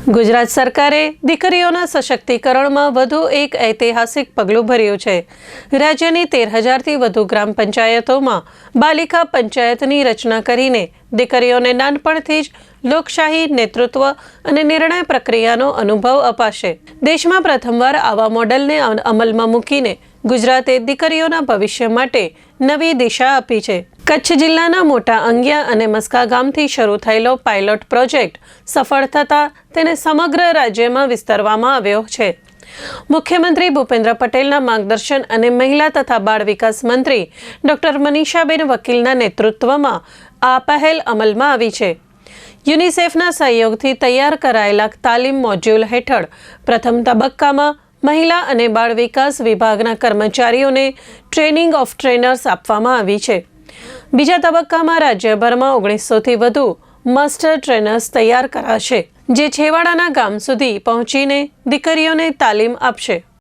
ગુજરાત સરકારે દીકરીઓના સશક્તિકરણમાં વધુ એક ઐતિહાસિક પગલું ભર્યું છે। રાજ્યની 13,000થી વધુ ગ્રામ પંચાયતોમાં બાલિકા પંચાયતની રચના કરીને દીકરીઓને નાનપણથી જ લોકશાહી નેતૃત્વ અને નિર્ણય પ્રક્રિયાનો અનુભવ અપાશે। દેશમાં પ્રથમવાર આવા મોડેલને અમલમાં મૂકીને ગુજરાતે દીકરીઓના ભવિષ્ય માટે નવી દિશા આપી છે। કચ્છ જિલ્લાના મોટા અંગિયા અને મસ્કા ગામથી શરૂ થયેલો પાયલોટ પ્રોજેક્ટ સફળ થતાં તેને સમગ્ર રાજ્યમાં વિસ્તારવામાં આવ્યો છે। મુખ્યમંત્રી ભૂપેન્દ્ર પટેલના માર્ગદર્શન અને મહિલા તથા બાળ વિકાસ મંત્રી ડોક્ટર મનીષાબેન વકીલના નેતૃત્વમાં આ પહેલ અમલમાં આવી છે। યુનિસેફના સહયોગથી તૈયાર કરાયેલા તાલીમ મોડ્યુલ હેઠળ પ્રથમ તબક્કામાં મહિલા અને બાળ વિકાસ વિભાગના કર્મચારીઓને ટ્રેનિંગ ઓફ ટ્રેનર્સ આપવામાં આવી છે। બીજા તબક્કામાં રાજ્યભરમાં 1900થી વધુ માસ્ટર ટ્રેનર્સ તૈયાર કરાશે, જે છેવાડાના ગામ સુધી પહોંચીને દીકરીઓને તાલીમ આપશે।